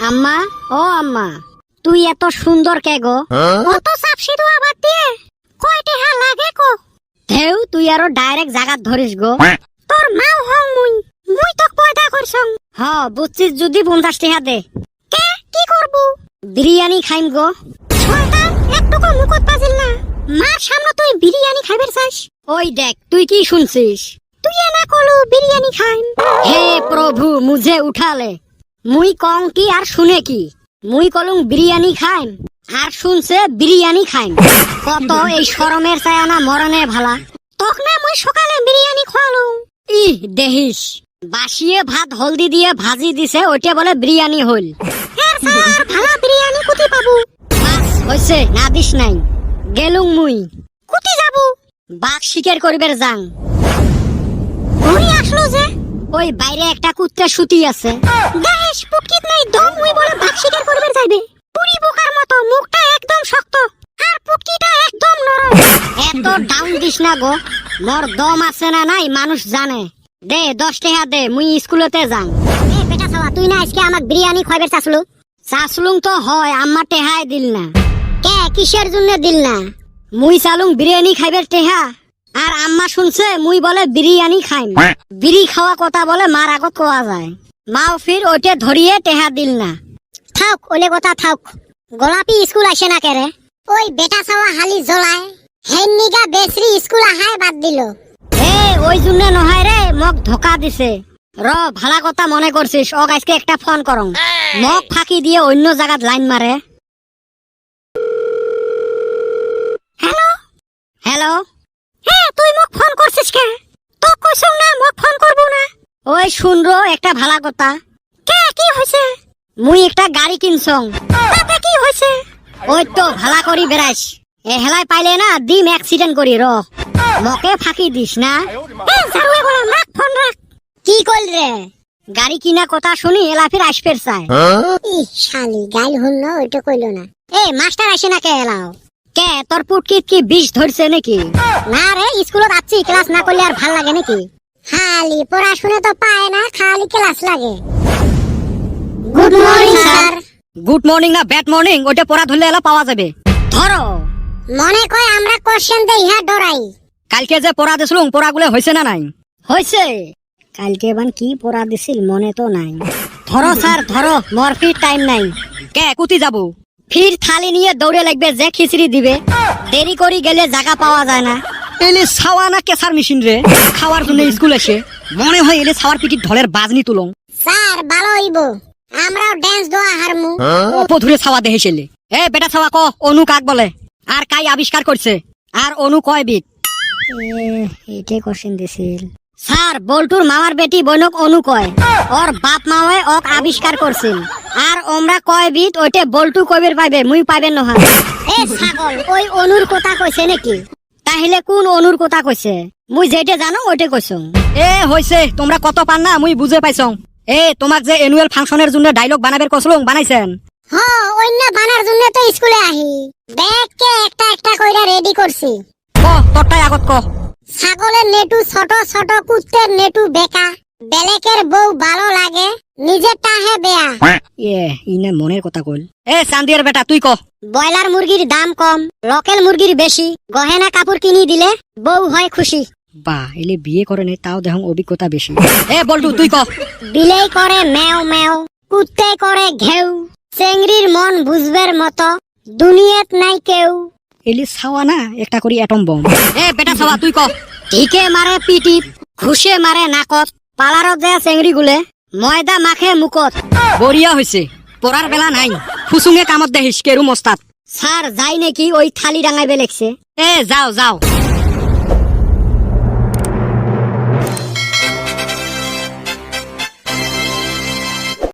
আম্মা, ও আম্মা, তুই এত সুন্দর কে গো? অত সাপসি দোয়া বাদ দিয়ে কয় টাকা লাগে কো? দেউ তুই আরো ডাইরেক্ট জাগাত ধরিস গো। তোর মাও হং মুই তো পয়দা করছং। হ বুঝছিস, যদি 50 টাকা দে। কে কি করব? বিরিয়ানি খাইম গো। শয়তান, একটুকু মুখত পাজিল না। মার সামনে তুই বিরিয়ানি খাইবার চাস? ওই দেখ, তুই কি শুনছিস? তুই না কলু বিরিয়ানি খাইম। হে প্রভু, মুঝে উঠালে। মুই কং কি আর শুনে কি? মুই কলুং বিরিয়ানি খাইম আর শুনছে বিরিয়ানি খাইম। কত এই শরমের ছায়ানা মরণে ভালা। তখ না মুই সকালে বিরিয়ানি খাওয়ালুম। ইহ দেহিস, বাসিয়ে ভাত হলদি দিয়ে ভাজি দিছে, ওইটা বলে বিরিয়ানি হল। স্যার ভালা বিরিয়ানি কুতি পাবো? বাস হইছে, না দিস নাই। গেলুং মুই। কুতি যাবো? বাঘ শিকার করিবার যাং। ঘুরি আসলো যে ওই বাইরে একটা কুত্তা শুতি আছে। দেশ পুটকিত নাই দম, মুই বলে বাঘ শিকার করিবার যাইবে। পুরি বোকার মতো, মুখটা একদম শক্ত আর পুটকিটা একদম নরম। এত ডাউন দিস না গো, মোর দম আছে না নাই মানুষ জানে। দে 10 টাকা দে, মুই স্কুলেতে যাং। এ বেটা ছাওয়া, তুই না আজকে আমাক বিরিয়ানি খাইবার চাসলু? চাসলুং তো হয়, আম্মা টেহাই দিল না। কে কিসের জন্য দিল না? মুই চালুং বিরিয়ানি খাইবার টেহা, আর আম্মা শুনছে মুই বলে বিরিয়ানি খাইম। বিড়ি খাওয়া কথা বলে মার আগত কোয়া যায়। মাও ফির ওইটা ধরিয়ে টেহা দিল না। থাক ওলে কথা থাক। গোলাপি স্কুল আসে না কেরে? ওই বেটা ছাওয়া হালি জ্বলায়, হেন্নিগা বেসরি স্কুল আহাই বাদ দিল। এ ওই জন্য নহয় রে, মোক ধোকা দিছে। র ভালা কথা মনে করছিস, ওক আজকে একটা ফোন করং। মোক ফাঁকি দিয়ে অন্য জায়গাত লাইন মারে। হ্যালো হ্যালো, হ্যাঁ তুই মোক ফোন করছিস কে? তো কইছং না মোক ফোন করব না। ওই শুন রো একটা ভালা কথা। কে কি হইছে? মুই একটা গাড়ি কিনছং। তাতে কি হইছে? ওই তো ভালা করি বেরাইস। এ হেলাই পাইলে না দিম অ্যাক্সিডেন্ট করি। র মকে ফাঁকি দিস না। এ জারুয়ে বলা মাক ফোন রাখ। কি কইল রে? গাড়ি কিনা কথা শুনি এলা ফির আসপের চাই। ই শালি গাইল হল না, ওইটা কইলো না। এ মাস্টার আসে না কে এলাও? কে তোর পুটকিত কি বিষ ধরছে নাকি? না রে, স্কুলত আছি, ক্লাস না করলে আর ভাল লাগে নাকি? খালি পড়াশোনা তো পায় না, খালি ক্লাস লাগে। Good morning sir. Good morning না ব্যাড মর্নিং, ওটা পড়া ধরলে এলা পাওয়া যাবে। ধরো মনে কয় আমরা কোশ্চেন দেই, হ্যাঁ ডরাই। কালকে যে পড়া দিছিলুম, পড়াগুলো হইছে না নাই? হইছে। কালকে বান কি পড়া দিছিল মনে তো নাই। ধরো স্যার ধরো, মোর ফির টাইম নাই। কে কুতি যাবো? ফির থালি নিয়ে দৌড়ে লাগবে, যে খিচড়ি দিবে। দেরি করি গেলে জায়গা পাওয়া যায় না। এলে ছাওয়া না কেসার মেশিন রে খাওয়ার জন্য স্কুল এসে মনে হয় এলে ছাওয়ার পিটির ঢলের বাজনি তুলং। স্যার ভালো হইব, আমরাও ড্যান্স দোয়া হারমু। অপধুরে ছাওয়া দেহেছিলে। এ বেটা ছাওয়া ক, অনু কাক বলে আর কাই আবিষ্কার করছে, আর অনু কয় বিট? এইটাই কোশ্চেন দিছিল। স্যার বল্টুর মামার বেটি বনক অনু কয়, ওর বাপ মাওয়ে ওক আবিষ্কার করছিল। আর ওমরা কয় বিট, ওইটা বল্টু কবির পাইবে, মুই পাইবেন নহয়। এ ছাগল, ওই অনুর কথা কইছে নাকি? তাহলে কোন অনুর কথা কইছে? মুই যেটা জানো ওইটা কইছং। এ হইছে, তোমরা কত পান না মুই বুঝে পাইছং। এ তোমাক যে এনুয়াল ফাংশনের জন্য ডায়লগ বানাবের কসলং, বানাইছেন? হ্যাঁ, অন্য বানার জন্য তো স্কুলে আহি। ব্যাগকে একটা একটা কইরা রেডি করছি। ক তোরটাই আগত ক। ছাগলের নেটু ছোট ছোট, কুত্তের নেটু বেকা। বেলেকের বউ ভালো লাগে, নিজেরটা হে বেয়া। এ ইনা মনের কথা কইল। এ চান্দিয়ার বেটা তুই ক। ব্রয়লার মুরগির দাম কম, লোকাল মুরগির বেশি। গহেনা কাপড় কিনি দিলে বউ হয় খুশি। বা এলে বিয়ে করে নাই, তাও দেখুন অভিজ্ঞতা বেশি। এ বল্টু তুই ক। বিলেই করে ম্যাও ম্যাও, কুত্তে করে ঘেউ। চেংড়ির মন বুঝবের মতো দুনিয়াত নাই কেউ। এলি ছাওয়া না একটা করি অ্যাটম বম। এ বেটা ছাওয়া তুই ক। ঠিকে মারে পিটিত, ঘুষে মারে নাকত। পালারত যে চেংড়ি গুলে ময়দা মাখে মুখত। বড়িয়া হয়েছে, পড়ার বেলা নাই, ফুসুঙে কামত দেখিস কেরু মস্তাত। স্যার যাই নাকি, ওই থালি ডাঙাইবে লেখছে। এ যাও যাও।